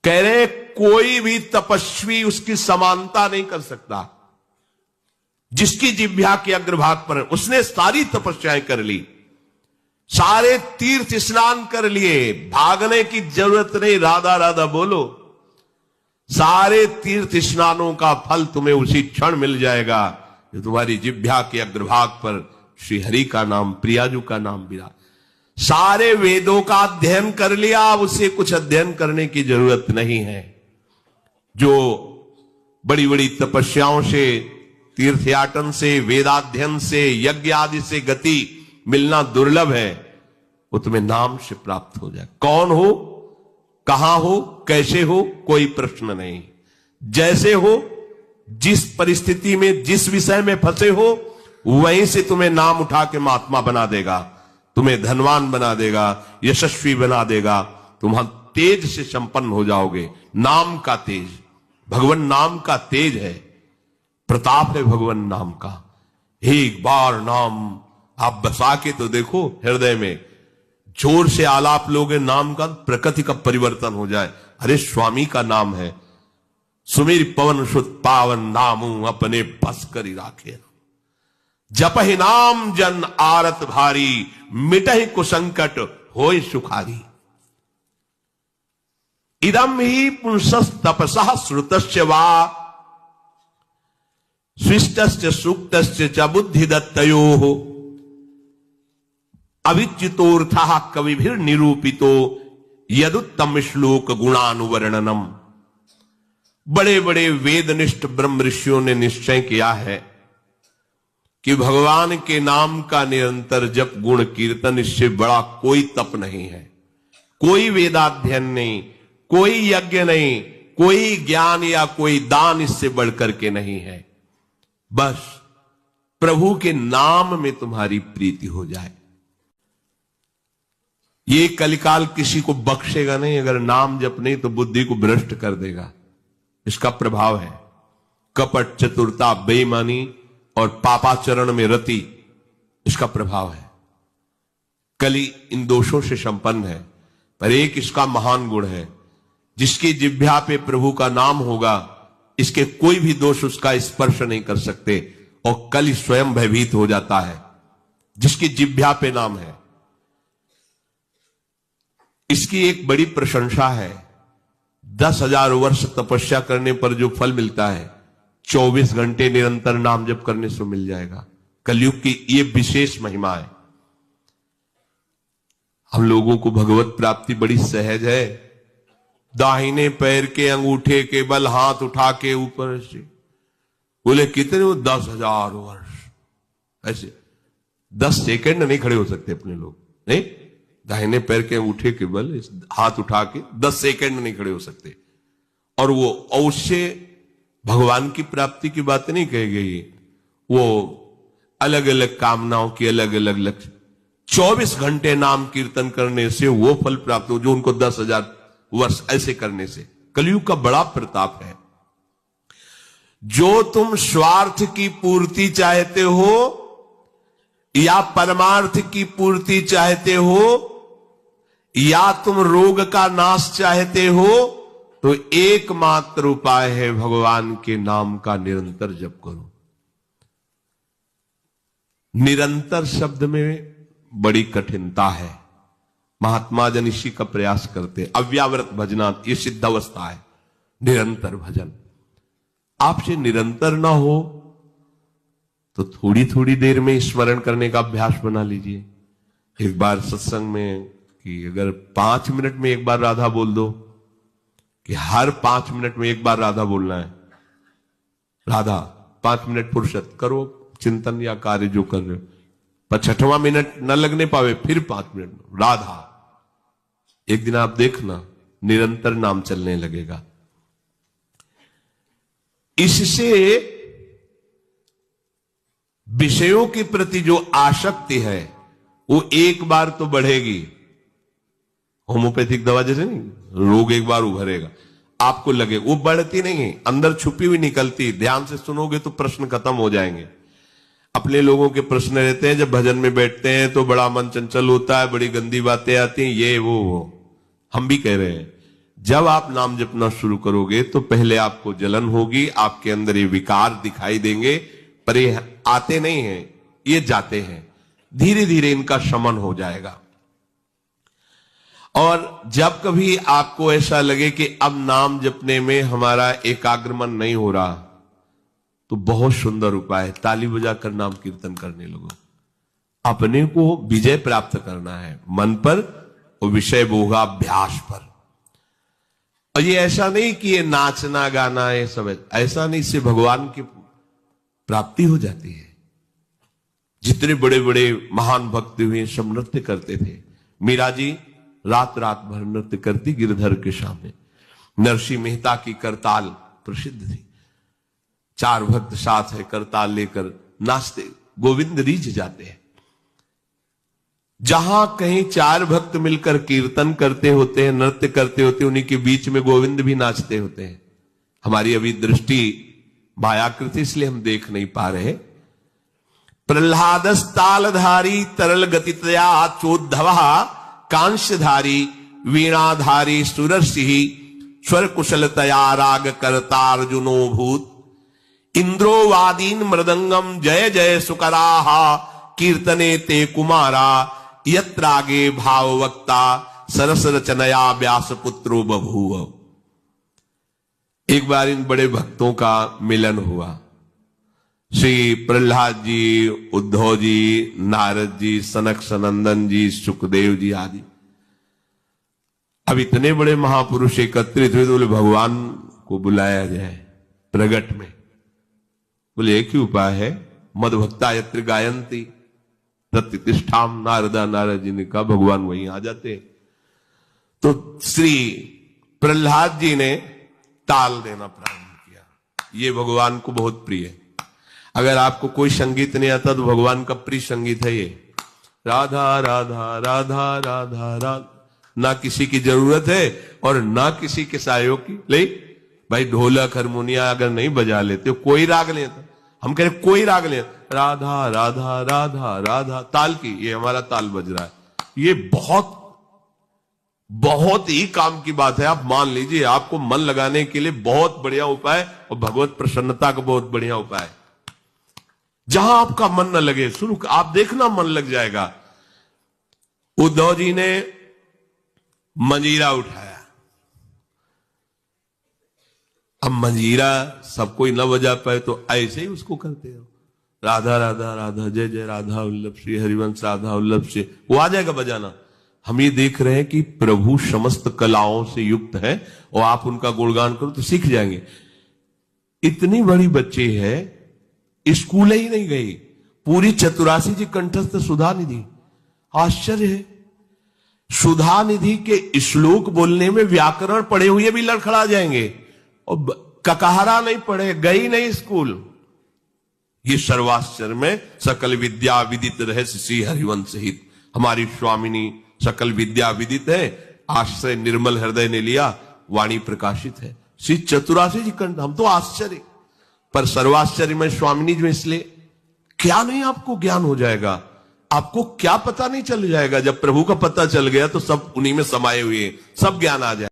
कह रहे कोई भी तपस्वी उसकी समानता नहीं कर सकता। जिसकी जिह्वा के अग्रभाग पर उसने सारी तपस्याएं कर ली, सारे तीर्थ स्नान कर लिए, भागने की जरूरत नहीं, राधा राधा बोलो। सारे तीर्थ स्नानों का फल तुम्हें उसी क्षण मिल जाएगा जो तुम्हारी जिह्वा के अग्रभाग पर श्री हरि का नाम, प्रियाजू का नाम विराज। सारे वेदों का अध्ययन कर लिया, अब उसे कुछ अध्ययन करने की जरूरत नहीं है। जो बड़ी बड़ी तपस्याओं से, तीर्थयाटन से, वेदाध्ययन से, यज्ञ आदि से गति मिलना दुर्लभ है, वो तुम्हें नाम से प्राप्त हो जाए। कौन हो, कहां हो, कैसे हो, कोई प्रश्न नहीं। जैसे हो, जिस परिस्थिति में, जिस विषय में फंसे हो, वहीं से तुम्हें नाम उठा के महात्मा बना देगा, तुम्हें धनवान बना देगा, यशस्वी बना देगा, तुम तेज से संपन्न हो जाओगे। नाम का तेज, भगवान नाम का तेज है, प्रताप है भगवान नाम का। एक बार नाम आप बसा के तो देखो हृदय में, जोर से आलाप लोगे नाम का, प्रकृति का परिवर्तन हो जाए। अरे स्वामी का नाम है, सुमेर पवन सुत पावन नामू अपने बस करी राखे। जपहि नाम जन आरत भारी, मिटहि कुसंकट होय सुखारी। इदम ही पुंसस तपसः श्रुतस्य वा, स्विष्टस्य सूक्तस्य च बुद्धि दत्तयोः, अविच्युतोऽर्थः कविभिर निरूपितो यदुत्तम श्लोक गुणानुवर्णनम। बड़े बड़े वेदनिष्ठ ब्रह्म ऋषियों ने निश्चय किया है कि भगवान के नाम का निरंतर जप, गुण कीर्तन, इससे बड़ा कोई तप नहीं है, कोई वेदाध्ययन नहीं, कोई यज्ञ नहीं, कोई ज्ञान या कोई दान इससे बढ़कर के नहीं है। बस प्रभु के नाम में तुम्हारी प्रीति हो जाए। ये कलिकाल किसी को बख्शेगा नहीं, अगर नाम जप नहीं तो बुद्धि को भ्रष्ट कर देगा। इसका प्रभाव है कपट, चतुरता, बेईमानी और पापाचरण में रति, इसका प्रभाव है। कली इन दोषों से संपन्न है, पर एक इसका महान गुण है, जिसकी जिह्वा पे प्रभु का नाम होगा, इसके कोई भी दोष उसका स्पर्श नहीं कर सकते, और कली स्वयं भयभीत हो जाता है जिसकी जिह्वा पे नाम है। इसकी एक बड़ी प्रशंसा है, 10,000 वर्ष तपस्या करने पर जो फल मिलता है, 24 घंटे निरंतर नाम जप करने से मिल जाएगा। कलयुग की ये विशेष महिमा है। हम लोगों को भगवत प्राप्ति बड़ी सहज है। दाहिने पैर के अंगूठे के बल हाथ उठा के ऊपर से बोले कितने हो, 10,000 वर्ष। ऐसे 10 सेकंड नहीं खड़े हो सकते अपने लोग, नहीं, दाहिने पैर के अंगूठे के बल हाथ उठा के 10 सेकंड नहीं खड़े हो सकते। और वो उससे भगवान की प्राप्ति की बात नहीं कही गई, वो अलग अलग कामनाओं की अलग अलग लक्ष्य। 24 घंटे नाम कीर्तन करने से वो फल प्राप्त हो जो उनको 10,000 वर्ष ऐसे करने से। कलयुग का बड़ा प्रताप है। जो तुम स्वार्थ की पूर्ति चाहते हो या परमार्थ की पूर्ति चाहते हो, या तुम रोग का नाश चाहते हो, तो एकमात्र उपाय है भगवान के नाम का निरंतर जप करो। निरंतर शब्द में बड़ी कठिनता है, महात्मा जन इसी का प्रयास करते। अव्यावृत भजनात्, ये सिद्ध अवस्था है निरंतर भजन। आपसे निरंतर ना हो तो थोड़ी थोड़ी देर में स्मरण करने का अभ्यास बना लीजिए। एक बार सत्संग में कि अगर 5 मिनट में एक बार राधा बोल दो, कि हर 5 मिनट में एक बार राधा बोलना है। राधा 5 मिनट फुर्सत करो, चिंतन या कार्य जो कर रहे हो, पर 6वां मिनट न लगने पावे फिर 5 मिनट राधा। एक दिन आप देखना निरंतर नाम चलने लगेगा। इससे विषयों के प्रति जो आसक्ति है वो एक बार तो बढ़ेगी। होम्योपैथिक दवा जैसे नहीं, रोग एक बार उभरेगा, आपको लगे, वो बढ़ती नहीं है, अंदर छुपी हुई निकलती। ध्यान से सुनोगे तो प्रश्न खत्म हो जाएंगे। अपने लोगों के प्रश्न रहते हैं, जब भजन में बैठते हैं तो बड़ा मन चंचल होता है, बड़ी गंदी बातें आती हैं, ये वो हम भी कह रहे हैं। जब आप नाम जपना शुरू करोगे तो पहले आपको जलन होगी, आपके अंदर ये विकार दिखाई देंगे, पर ये आते नहीं हैं, ये जाते हैं। धीरे धीरे इनका शमन हो जाएगा। और जब कभी आपको ऐसा लगे कि अब नाम जपने में हमारा एकाग्रमन नहीं हो रहा, तो बहुत सुंदर उपाय है, ताली बजाकर नाम कीर्तन करने लगो। अपने को विजय प्राप्त करना है मन पर और विषय भोगाभ्यास पर। और ये ऐसा नहीं कि ये नाचना गाना ये सब ऐसा नहीं, इससे भगवान की प्राप्ति हो जाती है। जितने बड़े बड़े महान भक्त हुए सब नृत्य करते थे। मीरा जी रात रात भर नृत्य करती गिरधर के सामने। नरसिंह मेहता की करताल प्रसिद्ध थी। 4 भक्त साथ है, करताल लेकर नाचते, गोविंद रीझ जाते हैं। जहां कहीं 4 भक्त मिलकर कीर्तन करते होते हैं, नृत्य करते होते हैं, उन्हीं के बीच में गोविंद भी नाचते होते हैं। हमारी अभी दृष्टि मायाकृति, इसलिए हम देख नहीं पा रहे। प्रह्लादस्तालधारी तरल गतितया चोद्धव कांस्यधारी वीणाधारी सुरसिंह स्वर कुशलतया राग कर्तार्जुनो भूत इंद्रो वादीन मृदंगम जय जय सुकराः कीर्तने ते कुमारा यत्रागे भाववक्ता सरस रचनया व्यास पुत्रो बभूव। एक बार इन बड़े भक्तों का मिलन हुआ। श्री प्रहलाद जी, उद्धव जी, नारद जी, सनक सनंदन जी, सुखदेव जी आदि। अब इतने बड़े महापुरुष एकत्रित हुए तो बोले भगवान को बुलाया जाए प्रगट में। बोले एक ही उपाय है, मद भक्ता यत्र गायंती प्रतिष्ठाम। नारदा नारद जी ने कहा भगवान वहीं आ जाते। तो श्री प्रहलाद जी ने ताल देना प्रारंभ किया। ये भगवान को बहुत प्रिय है। अगर आपको कोई संगीत नहीं आता तो भगवान का प्रिय संगीत है ये, राधा राधा राधा राधा राधा। ना किसी की जरूरत है और ना किसी के सहयोग की। ले भाई ढोलक हारमोनिया अगर नहीं बजा लेते हो, कोई राग लेता, हम कह रहे कोई राग ले, राधा राधा राधा राधा ताल की, ये हमारा ताल बज रहा है। ये बहुत बहुत ही काम की बात है। आप मान लीजिए, आपको मन लगाने के लिए बहुत बढ़िया उपाय और भगवत प्रसन्नता का बहुत बढ़िया उपाय। जहां आपका मन न लगे, शुरू आप देखना मन लग जाएगा। उद्धव जी ने मंजीरा उठाया। अब मंजीरा सब कोई न बजा पाए तो ऐसे ही उसको करते हो, राधा राधा राधा जय जय राधा वल्लभ श्री हरिवंश राधा वल्लभ से वो आ जाएगा बजाना। हम ये देख रहे हैं कि प्रभु समस्त कलाओं से युक्त है और आप उनका गुणगान करो तो सीख जाएंगे। इतनी बड़ी बच्ची है, स्कूल ही नहीं गई, पूरी चतुरासी जी कंठस्थ सुधा निधि। आश्चर्य है, सुधा निधि के श्लोक बोलने में व्याकरण पढ़े हुए भी लड़खड़ा जाएंगे और ककहरा नहीं पढ़े, गई नहीं स्कूल। ये सर्वाश्चर्य में सकल विद्या विदित रहस्य श्री हरिवंश हित। हमारी स्वामिनी सकल विद्या विदित है, आश्रय निर्मल हृदय ने लिया, वाणी प्रकाशित है। श्री चतुरासी जी कंठ। हम तो आश्चर्य, पर सर्वाश्चर्य में स्वामिनी जो, इसलिए क्या नहीं आपको ज्ञान हो जाएगा। आपको क्या पता नहीं चल जाएगा। जब प्रभु का पता चल गया तो सब उन्हीं में समाये हुए, सब ज्ञान आ जाए।